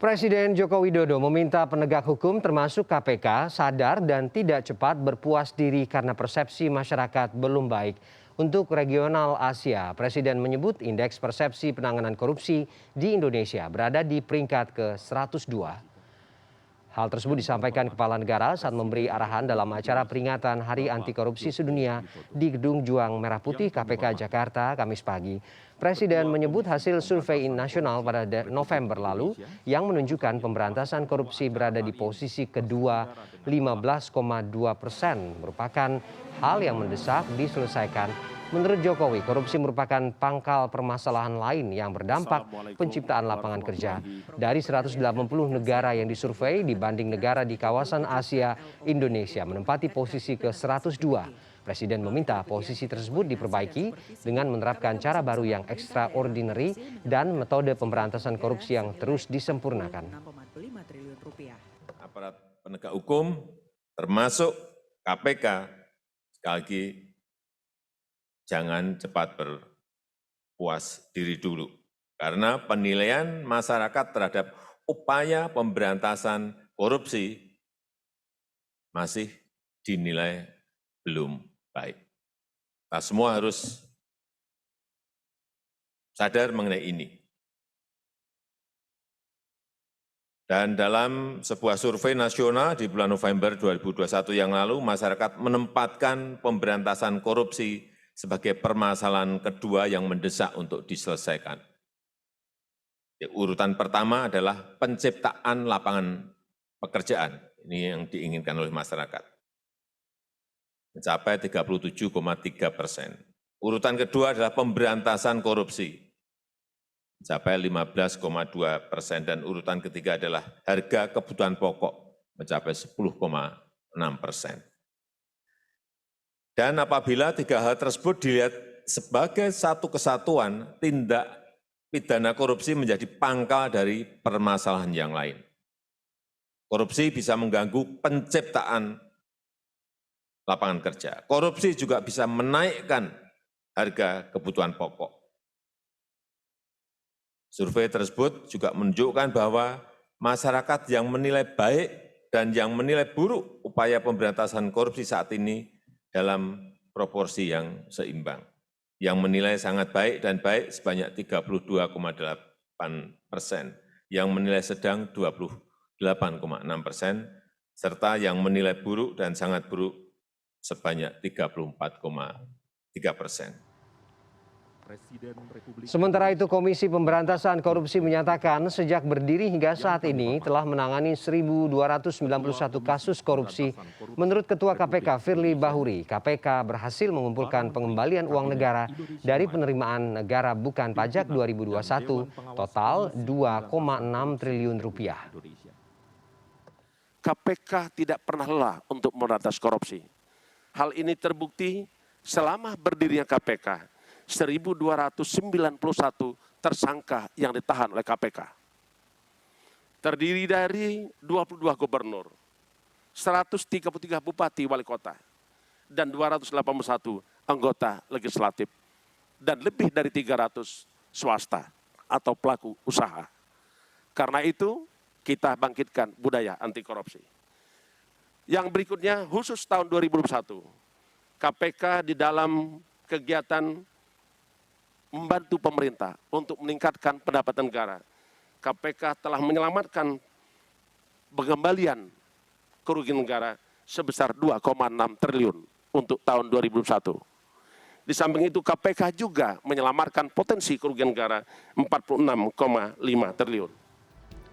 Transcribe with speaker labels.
Speaker 1: Presiden Joko Widodo meminta penegak hukum termasuk KPK sadar dan tidak cepat berpuas diri karena persepsi masyarakat belum baik. Untuk regional Asia, Presiden menyebut indeks persepsi penanganan korupsi di Indonesia berada di peringkat ke-102. Hal tersebut disampaikan Kepala Negara saat memberi arahan dalam acara peringatan Hari Anti Korupsi Sedunia di Gedung Juang Merah Putih KPK Jakarta Kamis pagi. Presiden menyebut hasil survei nasional pada November lalu yang menunjukkan pemberantasan korupsi berada di posisi kedua 15,2% merupakan hal yang mendesak diselesaikan. Menurut Jokowi, korupsi merupakan pangkal permasalahan lain yang berdampak penciptaan lapangan kerja. Dari 180 negara yang disurvei dibanding negara di kawasan Asia, Indonesia menempati posisi ke-102. Presiden meminta posisi tersebut diperbaiki dengan menerapkan cara baru yang extraordinary dan metode pemberantasan korupsi yang terus disempurnakan.
Speaker 2: Aparat penegak hukum termasuk KPK, sekali lagi jangan cepat berpuas diri dulu. Karena penilaian masyarakat terhadap upaya pemberantasan korupsi masih dinilai belum baik. Kita semua harus sadar mengenai ini. Dan dalam sebuah survei nasional di bulan November 2021 yang lalu, masyarakat menempatkan pemberantasan korupsi sebagai permasalahan kedua yang mendesak untuk diselesaikan. Urutan pertama adalah penciptaan lapangan pekerjaan. Ini yang diinginkan oleh masyarakat. Mencapai 37,3%. Urutan kedua adalah pemberantasan korupsi. Mencapai 15,2%. Dan urutan ketiga adalah harga kebutuhan pokok. Mencapai 10,6%. Dan apabila tiga hal tersebut dilihat sebagai satu kesatuan, tindak pidana korupsi menjadi pangkal dari permasalahan yang lain. Korupsi bisa mengganggu penciptaan lapangan kerja. Korupsi juga bisa menaikkan harga kebutuhan pokok. Survei tersebut juga menunjukkan bahwa masyarakat yang menilai baik dan yang menilai buruk upaya pemberantasan korupsi saat ini dalam proporsi yang seimbang. Yang menilai sangat baik dan baik sebanyak 32,8%, yang menilai sedang 28,6%, serta yang menilai buruk dan sangat buruk sebanyak 34,3%.
Speaker 1: Sementara itu, Komisi Pemberantasan Korupsi menyatakan sejak berdiri hingga saat ini telah menangani 1.291 kasus korupsi. Menurut Ketua KPK Firly Bahuri, KPK berhasil mengumpulkan pengembalian uang negara dari penerimaan negara bukan pajak 2021 total 2,6 triliun rupiah.
Speaker 3: KPK tidak pernah lelah untuk memberantas korupsi. Hal ini terbukti selama berdirinya KPK. 1.291 tersangka yang ditahan oleh KPK. Terdiri dari 22 gubernur, 133 bupati wali kota, dan 281 anggota legislatif, dan lebih dari 300 swasta atau pelaku usaha. Karena itu, kita bangkitkan budaya anti korupsi. Yang berikutnya, khusus tahun 2021, KPK di dalam kegiatan membantu pemerintah untuk meningkatkan pendapatan negara. KPK telah menyelamatkan pengembalian kerugian negara sebesar 2,6 triliun untuk tahun 2021. Di samping itu KPK juga menyelamatkan potensi kerugian negara 46,5 triliun.